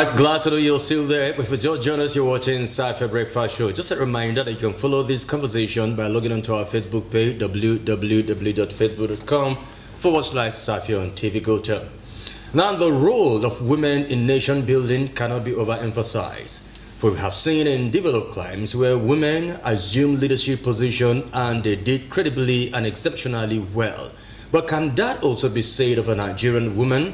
right, glad to know you're still there. If you just joined us, you're watching SAFIYA Breakfast Show. Just a reminder that you can follow this conversation by logging onto our Facebook page, www.facebook.com/SAFIYA on TV Culture. Now, the role of women in nation building cannot be overemphasized. For we have seen in developed climes where women assume leadership position and they did credibly and exceptionally well. But can that also be said of a Nigerian woman?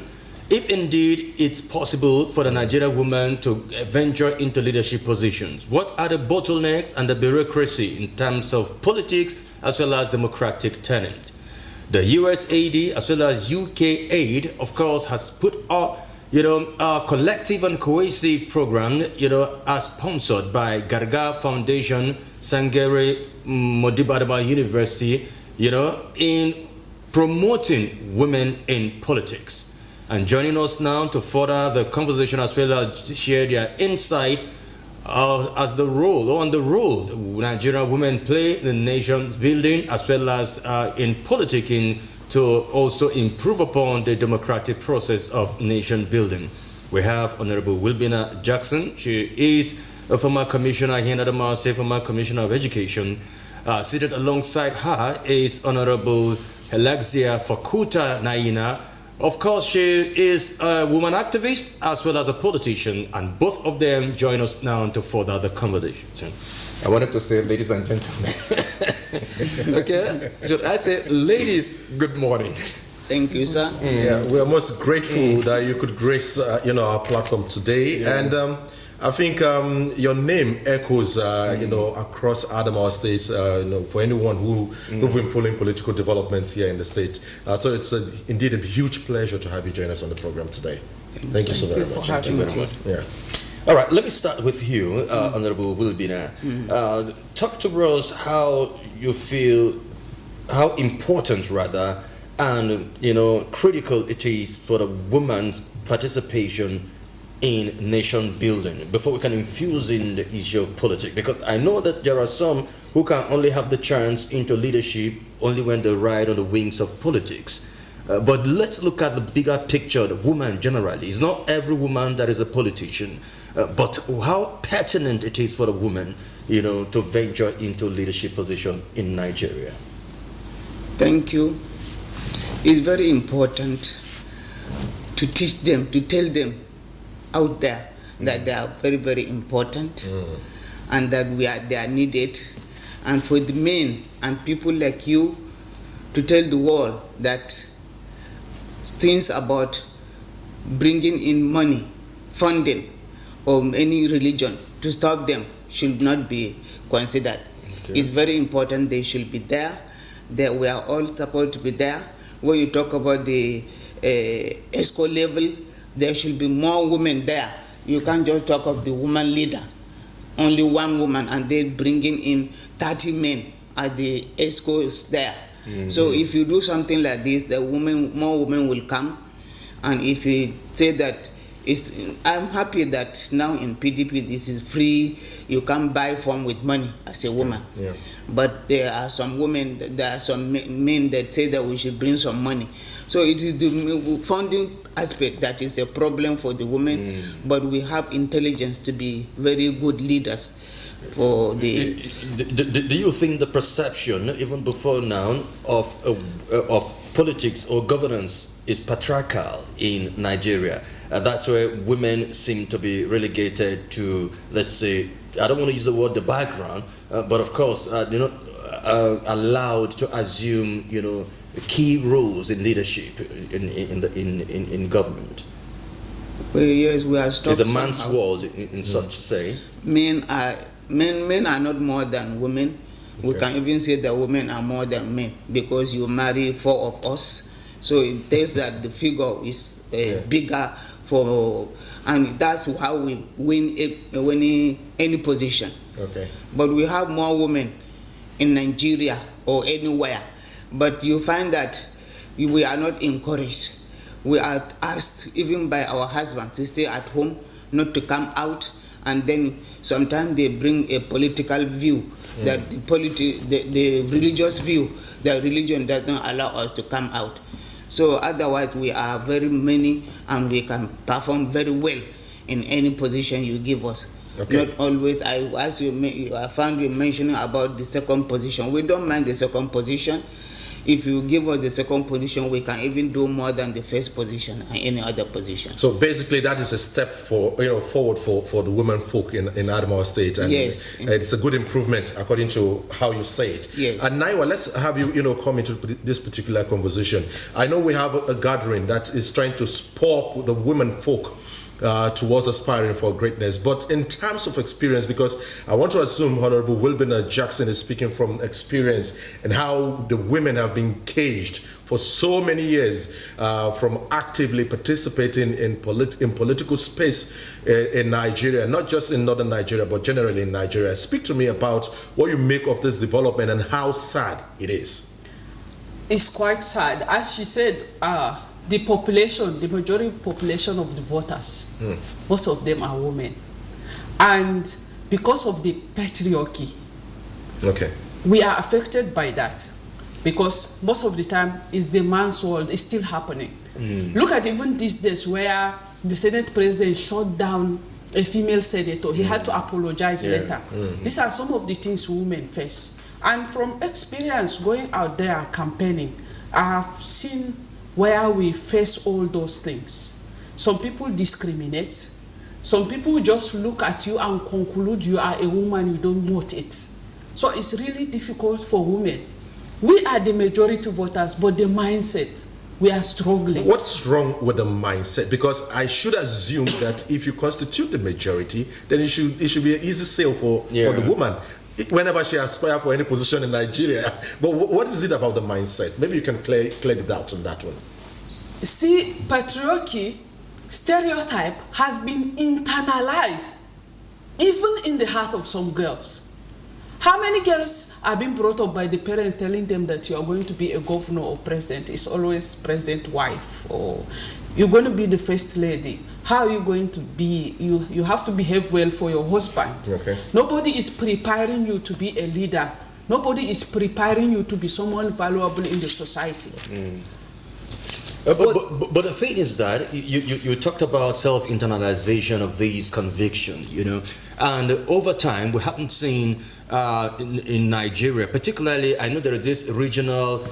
If indeed it's possible for the Nigerian woman to venture into leadership positions, what are the bottlenecks and the bureaucracy in terms of politics as well as democratic tenant? The USAID as well as UK aid, of course, has put a collective and cohesive program, as sponsored by Garga Foundation, Sangere Modibadaba University, in promoting women in politics. And joining us now to further the conversation as well as share their insight as the role Nigerian women play in nation's building as well as in politicking to also improve upon the democratic process of nation building. We have Honorable Wilbina Jackson. She is a former commissioner here in Adamawa, former commissioner of education. Seated alongside her is Honorable Alexia Fakuta Naina. Of course, she is a woman activist as well as a politician, and both of them join us now to further the conversation. I wanted to say, ladies and gentlemen. Okay, should I say, ladies, good morning. Thank you, sir. Yeah, we are most grateful that you could grace, our platform today, and I think your name echoes, across Adamawa State, for anyone who've been following political developments here in the state. So it's indeed a huge pleasure to have you join us on the program today. Thank you so very much. Thank you very much. Yeah. All right, let me start with you, Honorable Wilbina. Talk to us how you feel, how important rather, and critical it is for the woman's participation in nation building before we can infuse in the issue of politics, because I know that there are some who can only have the chance into leadership only when they ride on the wings of politics. But let's look at the bigger picture, the woman generally. It's not every woman that is a politician, but how pertinent it is for a woman, to venture into leadership position in Nigeria. Thank you. It's very important to teach them, to tell them out there that they are very, very important and that they are needed, and for the men and people like you to tell the world that things about bringing in money, funding, or any religion to stop them should not be considered. Okay. It's very important they should be there. We are all supposed to be there. When you talk about the ESCO level, there should be more women there. You can't just talk of the woman leader, only one woman, and then bringing in 30 men at the ESCOs there. So if you do something like this, more women will come. And if you say that, I'm happy that now in PDP this is free, you can buy form with money as a woman. Yeah. But there are some women, there are some men that say that we should bring some money. So it is the funding aspect that is a problem for the women, but we have intelligence to be very good leaders for the... Do you think the perception, even before now, of politics or governance is patriarchal in Nigeria? That's where women seem to be relegated to, let's say, I don't want to use the word the background, but of course, allowed to assume, key roles in leadership in government. Well, yes, we are stuck. It's a man's world in such say. Men are not more than women. Okay. We can even say that women are more than men because you marry 4 of us. So it tells that the figure is bigger and that's how we win any position. Okay. But we have more women in Nigeria or anywhere. But you find that we are not encouraged. We are asked even by our husband to stay at home, not to come out, and then sometimes they bring a political view that the religious view, the religion doesn't allow us to come out. So otherwise we are very many and we can perform very well in any position you give us. Okay. Not always. I found you mentioning about the second position. We don't mind the second position. If you give us the second position, we can even do more than the first position and any other position. So basically, that is a step forward for the women folk in Adamawa State, and yes, it's a good improvement according to how you say it. Yes. And Naiwa, let's have you come into this particular conversation. I know we have a gathering that is trying to spur the women folk towards aspiring for greatness, but in terms of experience, because I want to assume Honorable Wilbina Jackson is speaking from experience and how the women have been caged for so many years from actively participating in political space in Nigeria, not just in northern Nigeria, but generally in Nigeria. Speak to me about what you make of this development and how sad it is. It's quite sad. As she said, the population, the majority population of the voters, most of them are women. And because of the patriarchy, we are affected by that. Because most of the time, it's the man's world, it's still happening. Look at even these days where the Senate president shot down a female senator. He had to apologize later. These are some of the things women face. And from experience going out there campaigning, I have seen where we face all those things. Some people discriminate. Some people just look at you and conclude you are a woman, you don't want it. So it's really difficult for women. We are the majority voters, but the mindset, we are struggling. What's wrong with the mindset? Because I should assume that if you constitute the majority, then it should be an easy sale for the woman whenever she aspires for any position in Nigeria. But what is it about the mindset? Maybe you can clear the doubt on that one. See, patriarchy, stereotype has been internalized, even in the heart of some girls. How many girls are being brought up by the parent telling them that you are going to be a governor or president? It's always president wife, or you're going to be the first lady. How are you going to be? You have to behave well for your husband. Nobody is preparing you to be a leader. Nobody is preparing you to be someone valuable in the society. But the thing is that you talked about self-internalization of these convictions, and over time we haven't seen in Nigeria, particularly, I know there is this regional,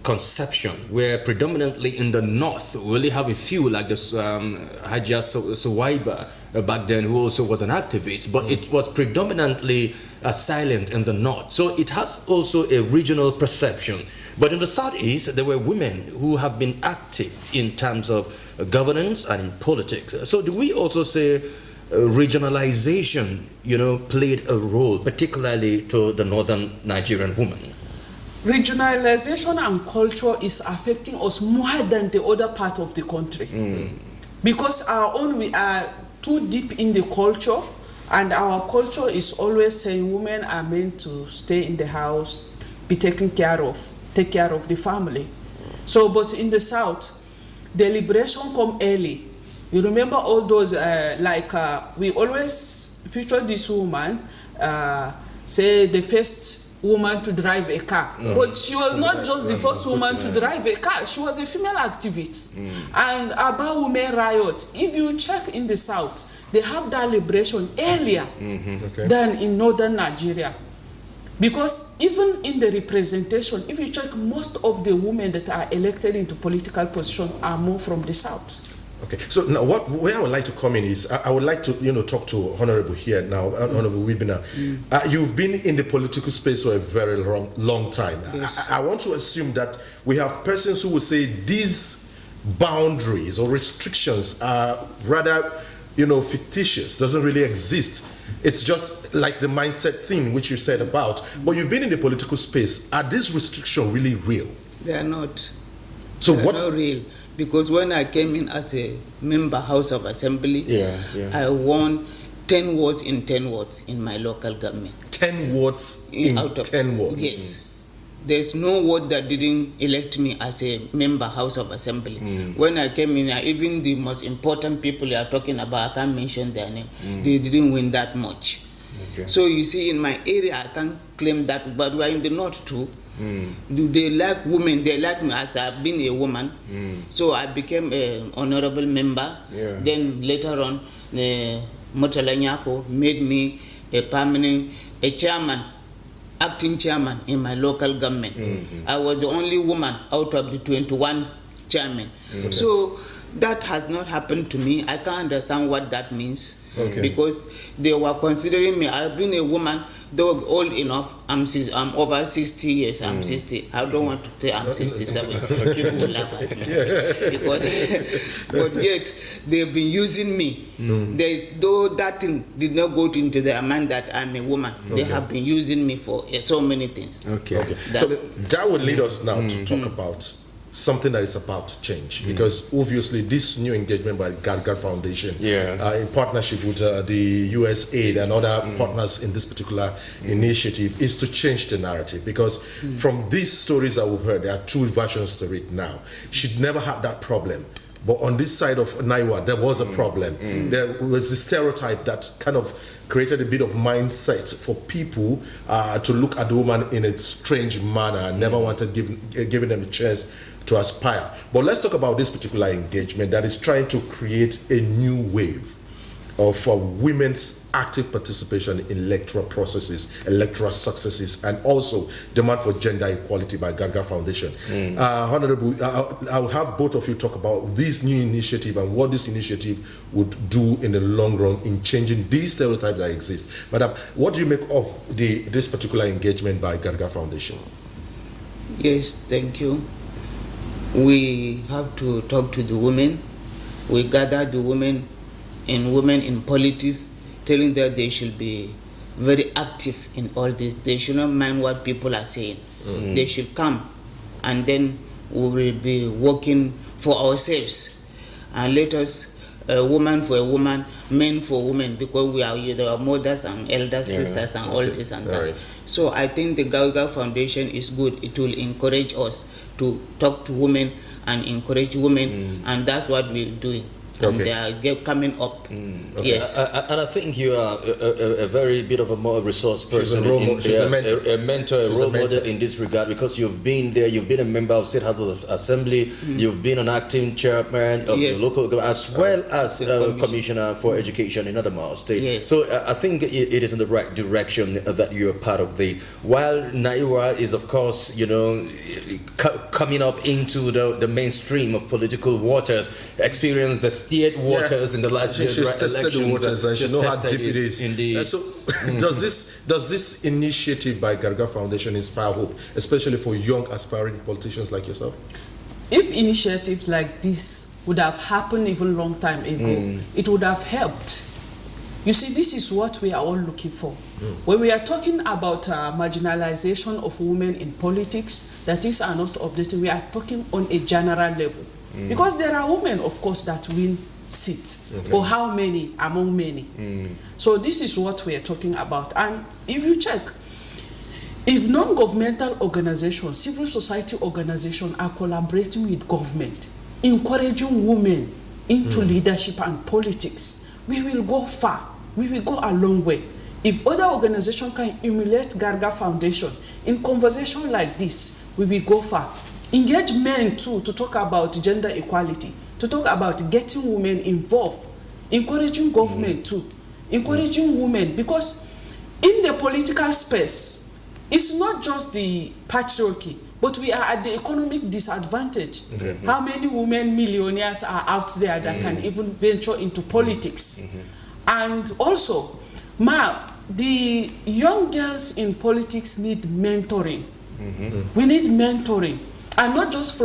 conception where predominantly in the north we only have a few, like this Hajia Suwaiba back then, who also was an activist, but it was predominantly silent in the north. So it has also a regional perception. But in the southeast, there were women who have been active in terms of governance and in politics. So do we also say regionalization, played a role, particularly to the northern Nigerian woman? Regionalization and culture is affecting us more than the other part of the country. Because we are too deep in the culture, and our culture is always saying women are meant to stay in the house, be taken care of, take care of the family. So, but in the south, the liberation come early. You remember all those, we always feature this woman, say the first woman to drive a car. But she was not just the first woman to drive a car, she was a female activist. And about women riot, if you check in the south, they have that liberation earlier than in northern Nigeria. Because even in the representation, if you check, most of the women that are elected into political position are more from the south. Okay, so now where I would like to come in is I would like to talk to Honorable here now, Honorable Wibina. You've been in the political space for a very long time. Yes. I want to assume that we have persons who will say these boundaries or restrictions are rather fictitious, doesn't really exist. It's just like the mindset thing which you said about. But you've been in the political space. Are these restrictions really real? They are not. So they what? are not real. Because when I came in as a member House of Assembly, I won 10 wards in 10 wards in my local government. 10 wards in 10 wards? Yes. There's no ward that didn't elect me as a member House of Assembly. When I came in, even the most important people you are talking about, I can't mention their name, they didn't win that much. So you see, in my area, I can't claim that, but we are in the north too. They like women. They like me as I've been a woman. So I became an honorable member. Yeah. Then later on, Murtala Nyako made me a chairman, acting chairman in my local government. I was the only woman out of the 21 chairmen. So that has not happened to me. I can't understand what that means. Because they were considering me. I've been a woman, though old enough. I'm over 60 years. I'm 60. I don't want to say I'm 67. People will laugh at me. Because, but yet they've been using me. Though that thing did not go into their mind that I'm a woman. They have been using me for so many things. Okay. So that would lead us now to talk about something that is about to change, because obviously this new engagement by Gargar Foundation, in partnership with the USAID and other partners in this particular initiative, is to change the narrative. Because from these stories that we've heard, there are two versions to it now. She'd never had that problem, but on this side of Naiwa, there was a problem. There was a stereotype that kind of created a bit of mindset for people to look at the woman in a strange manner and never wanted giving them a chance to aspire. But let's talk about this particular engagement that is trying to create a new wave of women's active participation in electoral processes, electoral successes, and also demand for gender equality by Gargar Foundation. Honorable, I'll have both of you talk about this new initiative and what this initiative would do in the long run in changing these stereotypes that exist. Madam, what do you make of this particular engagement by Gargar Foundation? Yes, thank you. We have to talk to the women. We gather the women in politics, telling them they should be very active in all this. They should not mind what people are saying. They should come, and then we will be working for ourselves. And let us, woman for a woman, men for women, because we are our mothers and elders, sisters, and all this and that. Right. So I think the Gargar Foundation is good. It will encourage us to talk to women and encourage women, and that's what we're doing. And they are coming up. Yes. And I think you are a very bit of a more resource person. She's a mentor, a role model in this regard, because you've been there, you've been a member of State House of Assembly, you've been an acting chairman of the local government, as well as Commissioner for Education in Adamawa State. Yes. So I think it is in the right direction that you're part of this. While Naiwa is, of course, you know, coming up into the mainstream of political waters, experience the steered waters in the last year's elections. Tested the waters and she knows how deep it is. Indeed. So does this initiative by Gargar Foundation inspire hope, especially for young aspiring politicians like yourself? If initiatives like this would have happened even long time ago, it would have helped. You see, this is what we are all looking for. When we are talking about marginalization of women in politics, that things are not updated, we are talking on a general level. Because there are women, of course, that win seats. But how many among many? So this is what we are talking about. And if you check, if non-governmental organizations, civil society organizations are collaborating with government, encouraging women into leadership and politics, we will go far. We will go a long way. If other organizations can emulate Gargar Foundation in conversation like this, we will go far. Engage men too to talk about gender equality, to talk about getting women involved, encouraging government too, encouraging women, because in the political space, it's not just the patriarchy, but we are at the economic disadvantage. How many women millionaires are out there that can even venture into politics? And also, the young girls in politics need mentoring. We need mentoring. And not just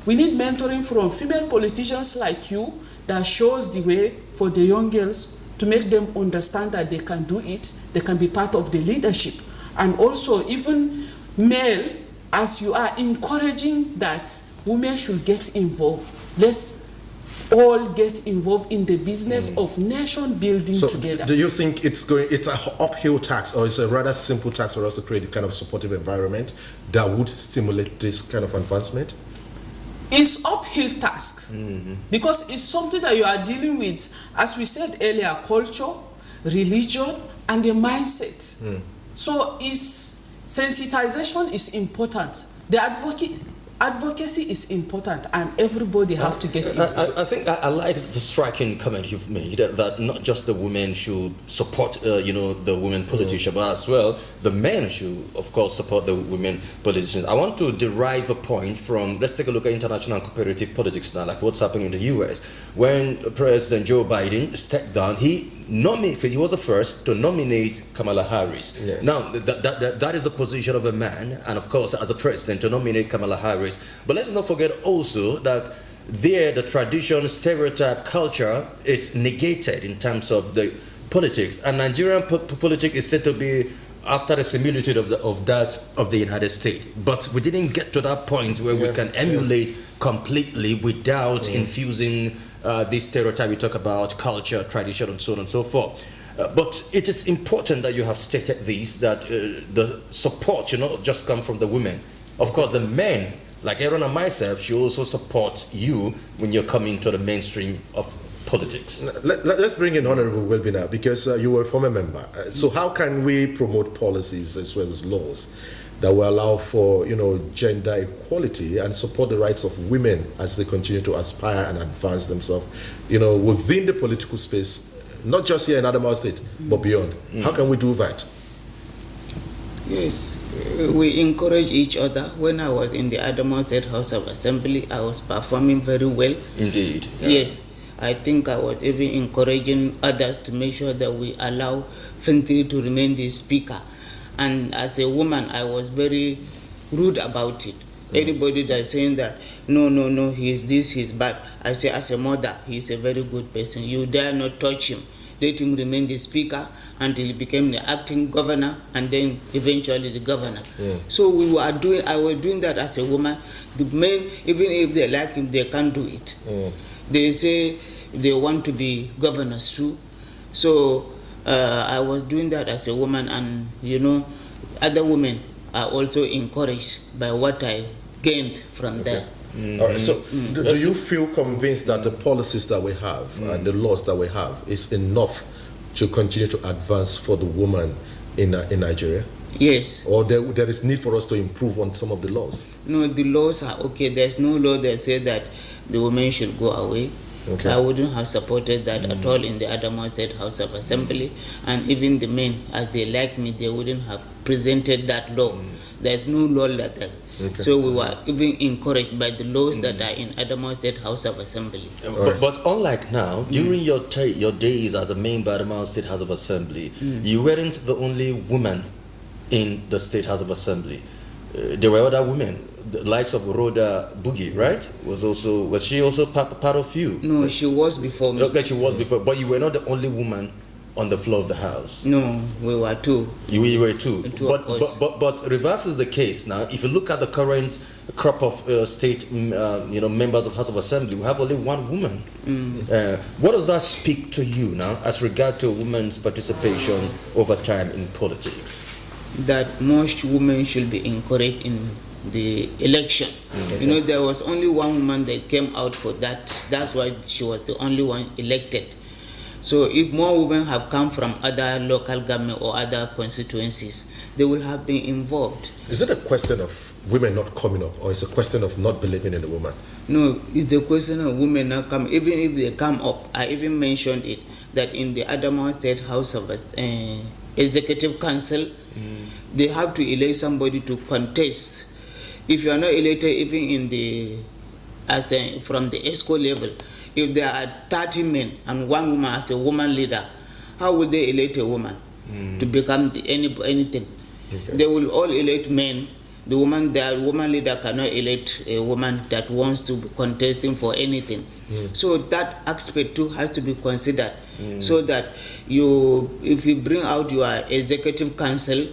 we need mentoring from female politicians like you that shows the way for the young girls to make them understand that they can do it, they can be part of the leadership. And also even male, as you are encouraging that women should get involved. Let's all get involved in the business of nation building together. Do you think it's an uphill task, or it's a rather simple task for us to create a kind of supportive environment that would stimulate this kind of advancement? It's uphill task because it's something that you are dealing with, as we said earlier, culture, religion, and the mindset. So it's Sensitization is important. The advocacy is important, and everybody have to get into it. I think I like the striking comment you've made that not just the women should support, the women politicians, but as well the men should, of course, support the women politicians. I want to derive a point from, let's take a look at international and comparative politics now, like what's happening in the U.S. When President Joe Biden stepped down, he was the first to nominate Kamala Harris. Yeah. Now, that is the position of a man, and of course, as a president, to nominate Kamala Harris. But let's not forget also that there, the tradition, stereotype, culture is negated in terms of the politics. And Nigerian politics is said to be after the similitude of that of the United States. But we didn't get to that point where we can emulate completely without infusing this stereotype we talk about, culture, tradition, and so on and so forth. But it is important that you have stated this, that the support should not just come from the women. Of course, the men, like Aaron and myself, should also support you when you're coming to the mainstream of politics. Let's bring in Honorable Wilby now, because you were a former member. So how can we promote policies as well as laws that will allow for, gender equality and support the rights of women as they continue to aspire and advance themselves, within the political space, not just here in Adamawa State, but beyond? How can we do that? Yes, we encourage each other. When I was in the Adamawa State House of Assembly, I was performing very well. Indeed. Yeah. Yes, I think I was even encouraging others to make sure that we allow Fentri to remain the speaker. And as a woman, I was very rude about it. Anybody that's saying that, no, he's this, he's bad, I say, as a mother, he's a very good person. You dare not touch him. Let him remain the speaker until he became the acting governor, and then eventually the governor. So I was doing that as a woman. The men, even if they like him, they can't do it. They say they want to be governors too. So I was doing that as a woman, and other women are also encouraged by what I gained from there. All right. So, do you feel convinced that the policies that we have and the laws that we have is enough to continue to advance for the woman in Nigeria? Yes. Or there is need for us to improve on some of the laws? No, the laws are okay. There's no law that says that the women should go away. Okay. I wouldn't have supported that at all in the Adamawa State House of Assembly, and even the men, as they like me, they wouldn't have presented that law. There's no law like that. Okay. So we were even encouraged by the laws that are in Adamawa State House of Assembly. But unlike now, during your days as a member of Adamawa State House of Assembly, you weren't the only woman in the State House of Assembly. There were other women. The likes of Rhoda Boogie, right? Was she also part of you? No, she was before me. Okay, she was before, but you were not the only woman on the floor of the House. No, we were two. You were two. But reverse is the case now. If you look at the current crop of state, members of House of Assembly, we have only one woman. What does that speak to you now, as regard to women's participation over time in politics? That most women should be encouraged in the election. There was only one woman that came out for that. That's why she was the only one elected. So if more women have come from other local government or other constituencies, they will have been involved. Is it a question of women not coming up, or is it a question of not believing in the woman? No, it's the question of women not coming. Even if they come up, I even mentioned it, that in the Adamawa State House of Executive Council, they have to elect somebody to contest. If you are not elected, even in from the ESCO level, if there are 30 men and one woman as a woman leader, how would they elect a woman to become anything? Okay. They will all elect men. The woman leader cannot elect a woman that wants to be contesting for anything. So that aspect too has to be considered, so that if you bring out your executive council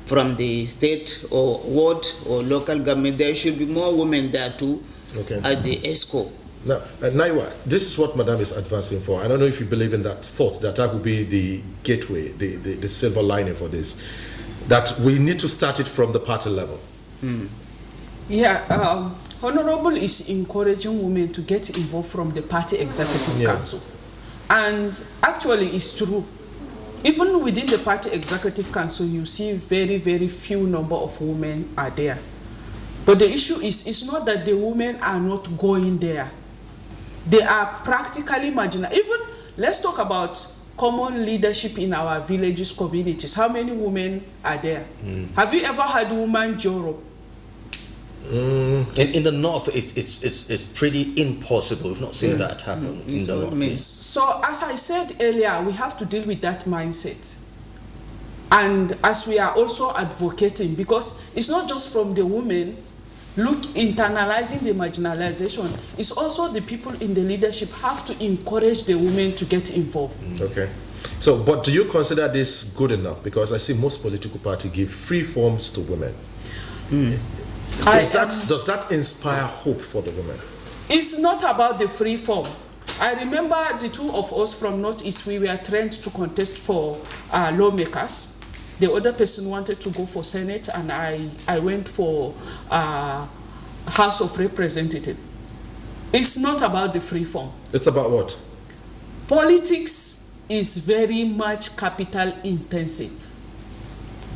from the state or ward or local government, there should be more women there too at the ESCO. Now, Naiwa, this is what Madam is advancing for. I don't know if you believe in that thought, that would be the gateway, the silver lining for this, that we need to start it from the party level. Yeah, Honorable is encouraging women to get involved from the party executive council. And actually it's true. Even within the party executive council, you see very, very few number of women are there. But the issue is, it's not that the women are not going there. They are practically marginal. Even, let's talk about common leadership in our villages, communities. How many women are there? Have you ever had a woman Joro? In the north, it's pretty impossible. We've not seen that happen in the north. So, as I said earlier, we have to deal with that mindset. And as we are also advocating, because it's not just from the women, look, internalizing the marginalization, it's also the people in the leadership have to encourage the women to get involved. Okay. So, but do you consider this good enough? Because I see most political parties give free forms to women. Does that inspire hope for the women? It's not about the free form. I remember the two of us from Northeast, we were trained to contest for lawmakers. The other person wanted to go for Senate, and I went for House of Representatives. It's not about the free form. It's about what? Politics is very much capital intensive.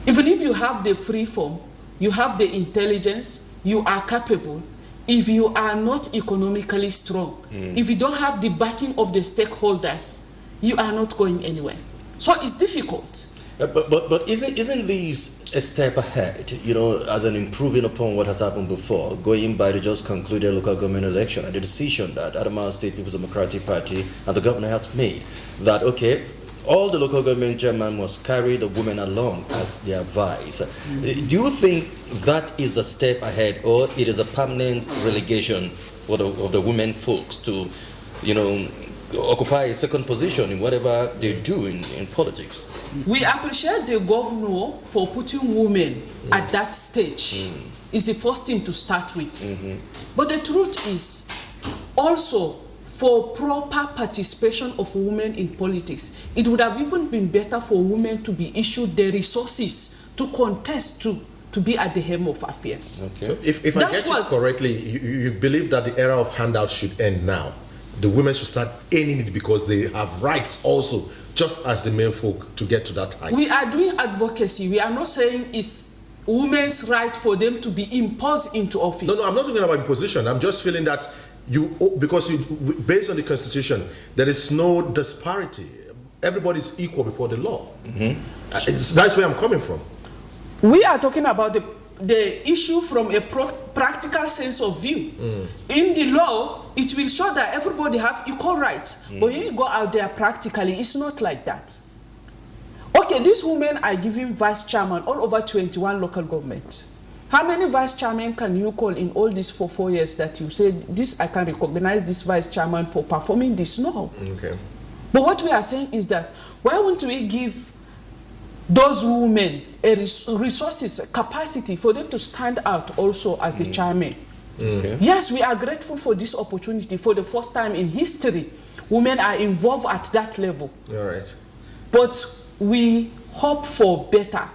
Even if you have the free form, you have the intelligence, you are capable. If you are not economically strong, if you don't have the backing of the stakeholders, you are not going anywhere. So it's difficult. But isn't this a step ahead, you know, as an improving upon what has happened before, going by the just concluded local government election and the decision that Adamawa State People's Democratic Party and the governor has made that, okay, all the local government chairmen must carry the women along as their vice. Do you think that is a step ahead, or it is a permanent relegation of the women folks to, you know, occupy a second position in whatever they do in politics? We appreciate the governor for putting women at that stage. It's the first thing to start with. But the truth is, also, for proper participation of women in politics, it would have even been better for women to be issued the resources to contest, to be at the helm of affairs. Okay. So if I get it correctly, you believe that the era of handouts should end now. The women should start earning it because they have rights also, just as the male folk, to get to that height. We are doing advocacy. We are not saying it's women's right for them to be imposed into office. No, I'm not talking about imposition. I'm just feeling that based on the Constitution, there is no disparity. Everybody is equal before the law. That's where I'm coming from. We are talking about the issue from a practical sense of view. In the law, it will show that everybody have equal rights. But when you go out there practically, it's not like that. Okay, these women are giving vice chairman all over 21 local governments. How many vice chairmen can you call in all these 4 years that you say, this, I can recognize this vice chairman for performing this? No. Okay. But what we are saying is that, why won't we give those women a resources, capacity for them to stand out also as the chairman? Okay. Yes, we are grateful for this opportunity. For the first time in history, women are involved at that level. All right. But we hope for better.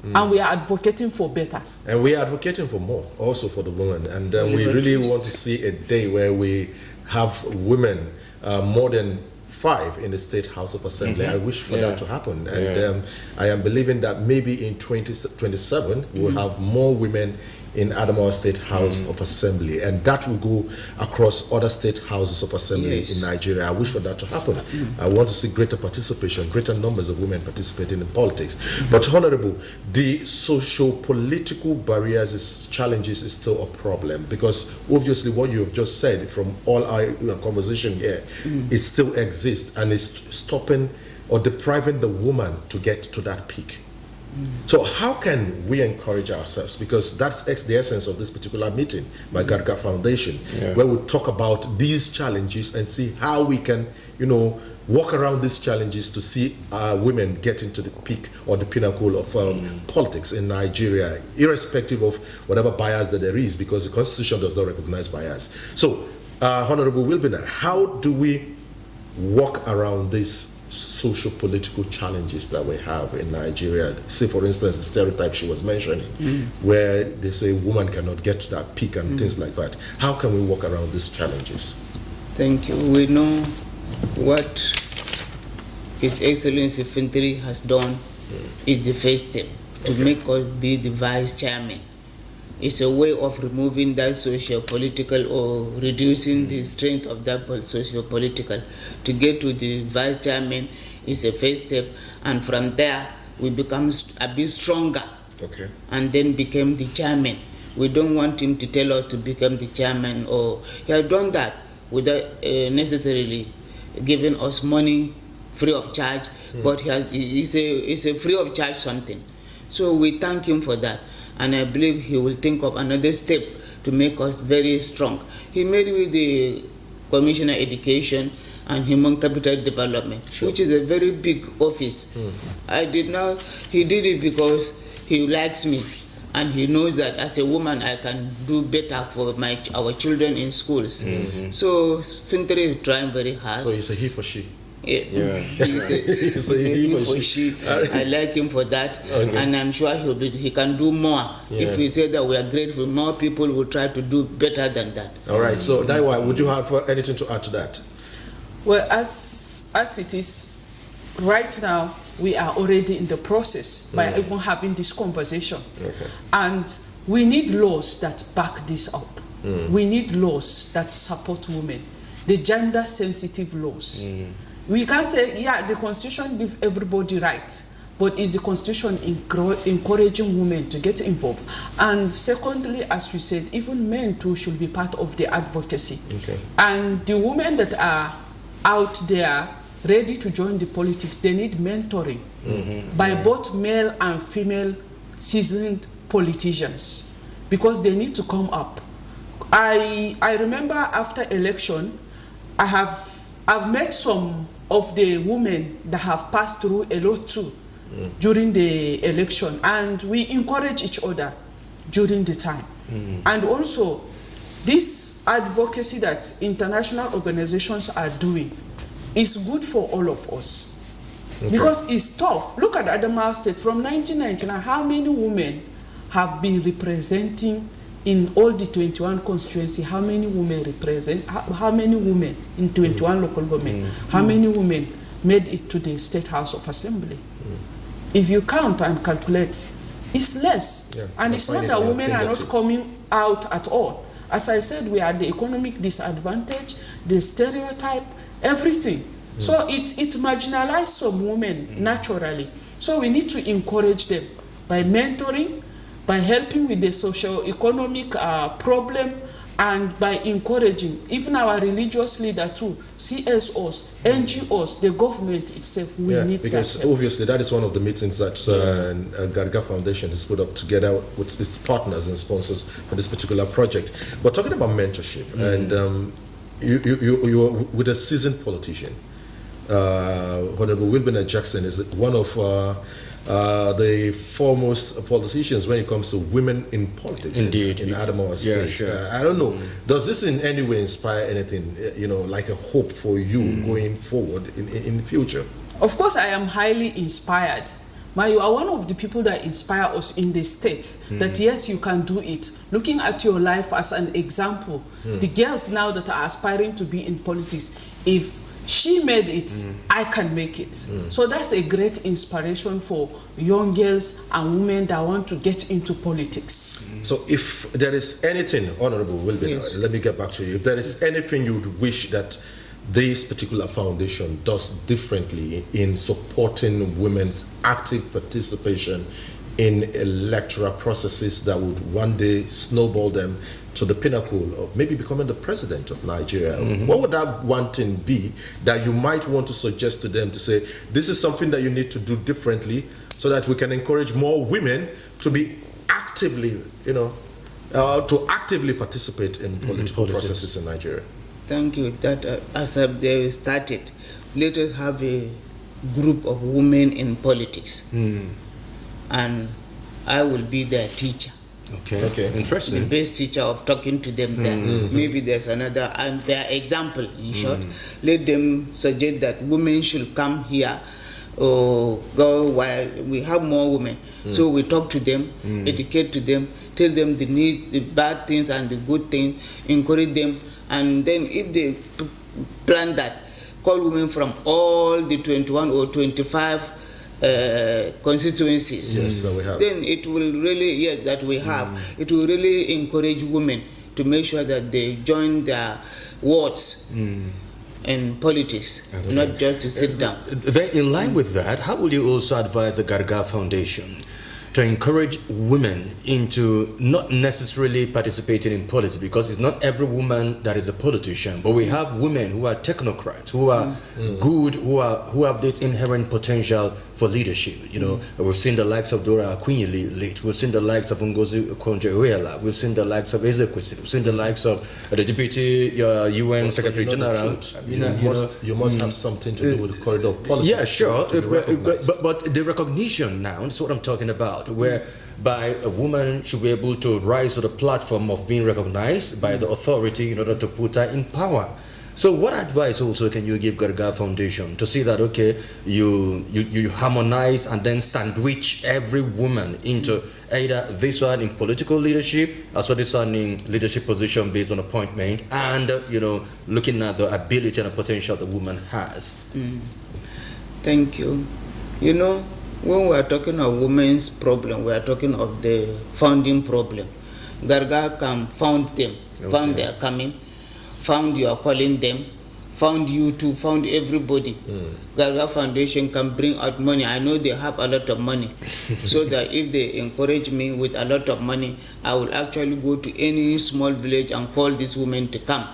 And we are advocating for better. And we are advocating for more, also for the women. And we really want to see a day where we have women more than 5 in the State House of Assembly. I wish for that to happen. And I am believing that maybe in 2027, we will have more women in Adamawa State House of Assembly, and that will go across other state houses of assembly in Nigeria. I wish for that to happen. I want to see greater participation, greater numbers of women participating in politics. But Honorable, the socio-political barriers, challenges is still a problem, because obviously what you have just said from all our conversation here, it still exists and is stopping or depriving the woman to get to that peak. So how can we encourage ourselves? Because that's the essence of this particular meeting by Garga Foundation, where we talk about these challenges and see how we can, walk around these challenges to see women get into the peak or the pinnacle of politics in Nigeria, irrespective of whatever bias that there is, because the Constitution does not recognize bias. So, Honorable Wilbina, how do we walk around this socio-political challenges that we have in Nigeria? Say, for instance, the stereotype she was mentioning, where they say woman cannot get to that peak and things like that. How can we walk around these challenges? Thank you. We know what His Excellency Fintiri has done is the first step to make us be the vice chairman. It's a way of removing that socio-political or reducing the strength of that socio-political. To get to the vice chairman is a first step, and from there we become a bit stronger. Okay. And then became the chairman. We don't want him to tell us to become the chairman, or he has done that without necessarily giving us money free of charge, but it's a free of charge something. So we thank him for that, and I believe he will think of another step to make us very strong. He made me the Commissioner Education and Human Capital Development, which is a very big office. He did it because he likes me, and he knows that as a woman I can do better for our children in schools. So Fintiri is trying very hard. So it's a he for she. Yeah. He's a he for she. I like him for that, and I'm sure he can do more. If we say that we are grateful, more people will try to do better than that. All right. So Daiwa, would you have anything to add to that? Well, as it is right now, we are already in the process by even having this conversation. Okay. And we need laws that back this up. We need laws that support women, the gender-sensitive laws. We can say, yeah, the Constitution gives everybody right, but is the Constitution encouraging women to get involved? And secondly, as we said, even men too should be part of the advocacy. Okay. And the women that are out there ready to join the politics, they need mentoring by both male and female seasoned politicians, because they need to come up. I remember after election, I've met some of the women that have passed through a lot too during the election, and we encourage each other during the time. And also, this advocacy that international organizations are doing is good for all of us. Because it's tough. Look at Adamawa State. From 1999, how many women have been representing in all the 21 constituency? How many women represent? How many women in 21 local government? How many women made it to the State House of Assembly? If you count and calculate, it's less. And it's not that women are not coming out at all. As I said, we are the economic disadvantage, the stereotype, everything. So it marginalizes some women naturally. So we need to encourage them by mentoring, by helping with the socio-economic problem, and by encouraging even our religious leader too, CSOs, NGOs, the government itself. We need because that help. Obviously that is one of the meetings that Garga Foundation has put up together with its partners and sponsors for this particular project. But talking about mentorship, and you're with a seasoned politician. Honorable Wilbina Jackson is one of the foremost politicians when it comes to women in politics. Indeed. in Adamawa State. Sure. I don't know, does this in any way inspire anything, like a hope for you going forward in the future? Of course, I am highly inspired. You are one of the people that inspire us in the state, that yes, you can do it. Looking at your life as an example, the girls now that are aspiring to be in politics, if she made it, I can make it. So that's a great inspiration for young girls and women that want to get into politics. So if there is anything, Honorable Wilbina, let me get back to you. If there is anything you would wish that this particular foundation does differently in supporting women's active participation in electoral processes that would one day snowball them to the pinnacle of maybe becoming the president of Nigeria, what would that one thing be that you might want to suggest to them to say, this is something that you need to do differently so that we can encourage more women to be actively, to actively participate in political processes in Nigeria? Thank you. That as they started, let us have a group of women in politics, and I will be their teacher. Okay. Interesting. The best teacher of talking to them there. Maybe there's another, and their example, in short. Let them suggest that women should come here or go while we have more women. So we talk to them, educate to them, tell them the need, the bad things and the good things, encourage them. And then if they plan that, call women from all the 21 or 25 constituencies. Yes, that we have. Then it will really, yes, that we have. It will really encourage women to make sure that they join their wards in politics, not just to sit down. Then in line with that, how will you also advise the Garga Foundation to encourage women into not necessarily participating in politics, because it's not every woman that is a politician, but we have women who are technocrats, who are good, who have this inherent potential for leadership. You know, we've seen the likes of Dora Akunyili lead, we've seen the likes of Ngozi Okonjo-Iweala, we've seen the likes of Ezekwesili, we've seen the likes of the Deputy UN Secretary General. You must have something to do with the corridor of politics. Yeah, sure, to be recognized. but the recognition now, that's what I'm talking about, whereby a woman should be able to rise to the platform of being recognized by the authority in order to put her in power. So what advice also can you give Garga Foundation to see that, okay, you harmonize and then sandwich every woman into either this one in political leadership as well as this one in leadership position based on appointment, and looking at the ability and the potential the woman has? Thank you. You know, when we are talking of women's problem, we are talking of the founding problem. Garga can found them, found their coming, found you are calling them, found you too, found everybody. Garga Foundation can bring out money. I know they have a lot of money. So that if they encourage me with a lot of money, I will actually go to any small village and call these women to come.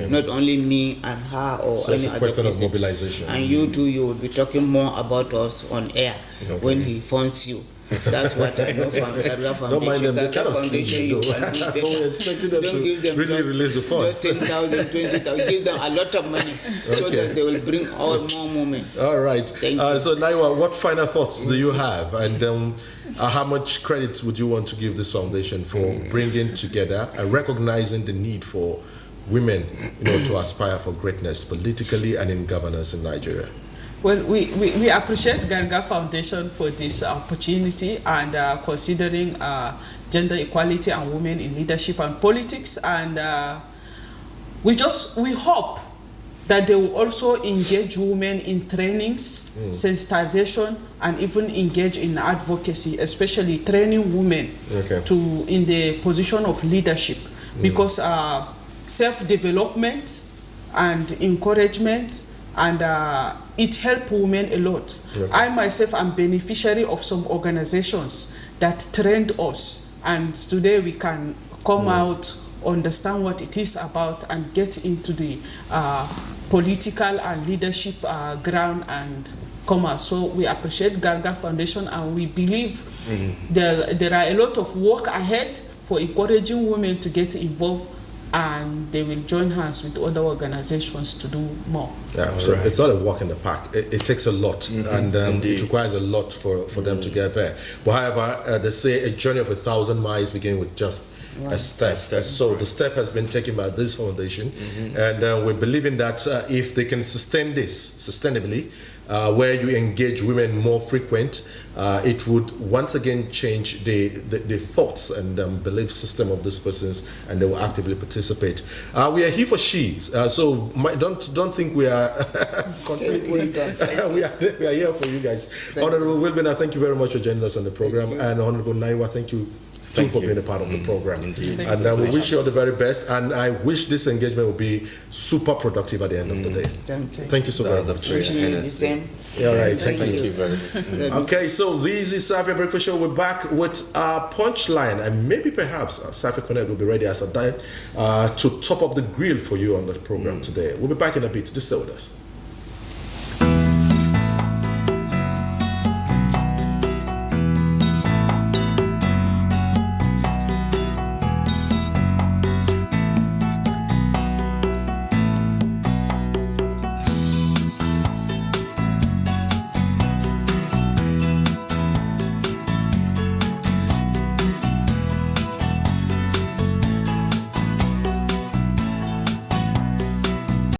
Not only me and her or So any it's a other question of person. mobilization. And you too, you will be talking more about us on air when he phones you. That's what I know from Garga Foundation. Don't mind them, they're Garga kind of Foundation, stingy, you though. can do better. We're expecting them Don't to give them really just, release the funds. just 10,000, 20,000. Give them a lot of money so that they will bring out more women. All right. Thank you. So, Naiwa, what final thoughts do you have? And how much credits would you want to give this foundation for bringing together and recognizing the need for women to aspire for greatness politically and in governance in Nigeria? Well, we appreciate Garga Foundation for this opportunity and considering gender equality and women in leadership and politics, and we hope that they will also engage women in trainings, sensitization, and even engage in advocacy, especially training women in the position of leadership, because self-development and encouragement and it helps women a lot. I myself am beneficiary of some organizations that trained us, and today we can come out, understand what it is about, and get into the political and leadership ground and come out. So we appreciate Garga Foundation, and we believe there are a lot of work ahead for encouraging women to get involved, and they will join hands with other organizations to do more. Yeah, so it's not a walk in the park. It takes a lot, and it requires a lot for them to get there. But however, they say a journey of 1,000 miles begins with just a step. So the step has been taken by this foundation, and we're believing that if they can sustain this sustainably, where you engage women more frequent, it would once again change the thoughts and belief system of these persons, and they will actively participate. We are here for she's, so don't think we are completely. we are here for you guys. Honorable Wilbina, thank you very much for joining us on the program, and Honorable Naiwa, thank you too for being a part of the program. And we wish you all the very best, and I wish this engagement will be super productive at the end of the day. Thank you so very much. The same. All right, thank you very much. Okay, so this is SAFIYA Breakfast Show. We're back with our punchline, and maybe perhaps SAFIYA Connect will be ready as a diet to top up the grill for you on the program today. We'll be back in a bit. Just stay with us.